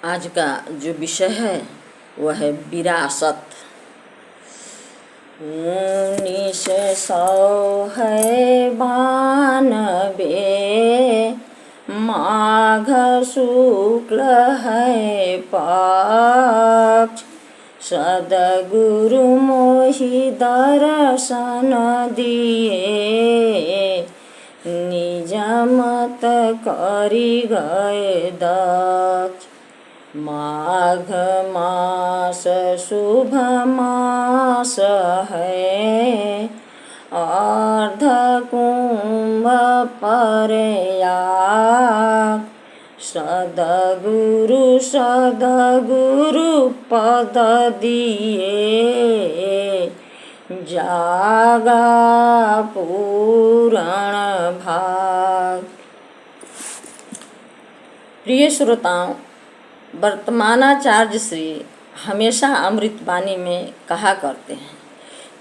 आज का जो विषय है वह है विरासत। 1900 है 92, माघ शुक्ल है पक्ष, सद्गुरु मोहि दर्शन दिए, निज मत करि गए दक्ष। माघ मास शुभ मास है, अर्ध कुंभ प्रयाग, सद्गुरु पद दिए, जागा पूरण भाग। प्रिय श्रोताओं, वर्तमानाचार्य श्री हमेशा अमृतवाणी में कहा करते हैं,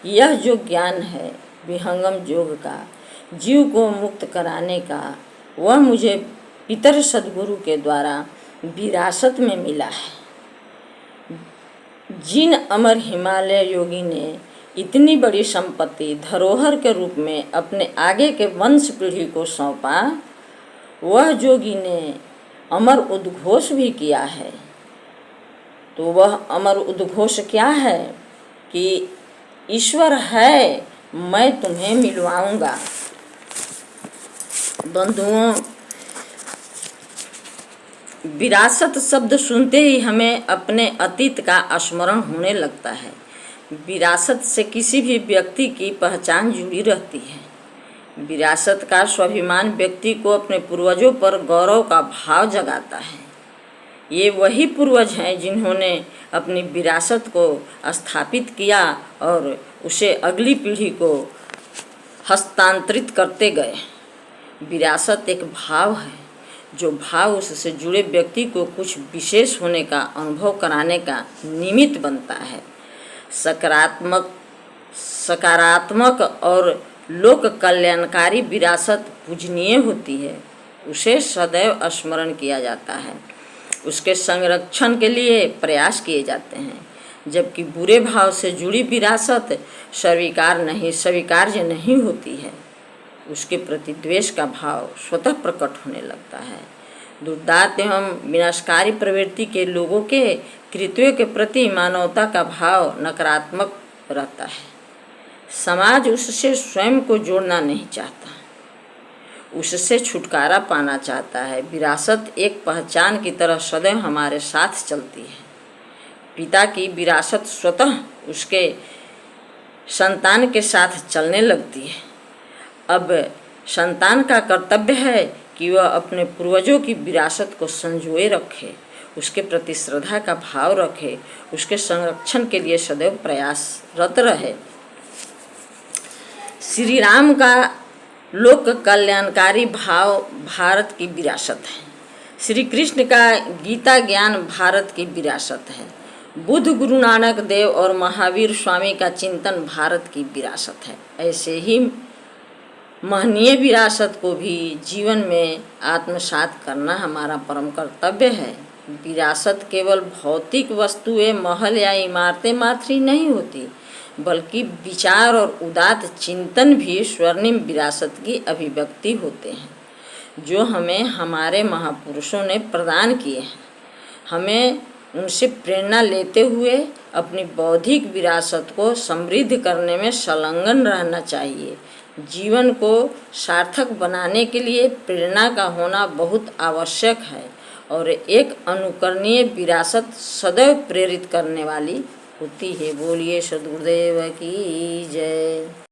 यह जो ज्ञान है विहंगम योग का, जीव को मुक्त कराने का, वह मुझे पितर सद्गुरु के द्वारा विरासत में मिला है। जिन अमर हिमालय योगी ने इतनी बड़ी संपत्ति धरोहर के रूप में अपने आगे के वंश पीढ़ी को सौंपा, वह जोगी ने अमर उद्घोष भी किया है। तो वह अमर उद्घोष क्या है कि ईश्वर है, मैं तुम्हें मिलवाऊंगा। बंधुओं, विरासत शब्द सुनते ही हमें अपने अतीत का स्मरण होने लगता है। विरासत से किसी भी व्यक्ति की पहचान जुड़ी रहती है। विरासत का स्वाभिमान व्यक्ति को अपने पूर्वजों पर गौरव का भाव जगाता है। ये वही पूर्वज हैं जिन्होंने अपनी विरासत को स्थापित किया और उसे अगली पीढ़ी को हस्तांतरित करते गए। विरासत एक भाव है, जो भाव उससे जुड़े व्यक्ति को कुछ विशेष होने का अनुभव कराने का निमित्त बनता है। सकारात्मक और लोक कल्याणकारी विरासत पूजनीय होती है, उसे सदैव स्मरण किया जाता है, उसके संरक्षण के लिए प्रयास किए जाते हैं। जबकि बुरे भाव से जुड़ी विरासत स्वीकार्य नहीं होती है, उसके प्रति द्वेष का भाव स्वतः प्रकट होने लगता है। दुर्दांत एवं विनाशकारी प्रवृत्ति के लोगों के कृत्यों के प्रति मानवता का भाव नकारात्मक रहता है। समाज उससे स्वयं को जोड़ना नहीं चाहता, उससे छुटकारा पाना चाहता है। विरासत एक पहचान की तरह सदैव हमारे साथ चलती है। पिता की विरासत स्वतः उसके संतान के साथ चलने लगती है। अब संतान का कर्तव्य है कि वह अपने पूर्वजों की विरासत को संजोए रखे, उसके प्रति श्रद्धा का भाव रखे, उसके संरक्षण के लिए सदैव प्रयासरत रहे। श्री राम का लोक कल्याणकारी भाव भारत की विरासत है। श्री कृष्ण का गीता ज्ञान भारत की विरासत है। बुद्ध, गुरु नानक देव और महावीर स्वामी का चिंतन भारत की विरासत है। ऐसे ही महनीय विरासत को भी जीवन में आत्मसात करना हमारा परम कर्तव्य है। विरासत केवल भौतिक वस्तुएं, महल या इमारतें मात्र ही नहीं होती, बल्कि विचार और उदात्त चिंतन भी स्वर्णिम विरासत की अभिव्यक्ति होते हैं, जो हमें हमारे महापुरुषों ने प्रदान किए हैं। हमें उनसे प्रेरणा लेते हुए अपनी बौद्धिक विरासत को समृद्ध करने में संलग्न रहना चाहिए। जीवन को सार्थक बनाने के लिए प्रेरणा का होना बहुत आवश्यक है और एक अनुकरणीय विरासत सदैव प्रेरित करने वाली होती है। बोलिए सद्गुरुदेव की जय।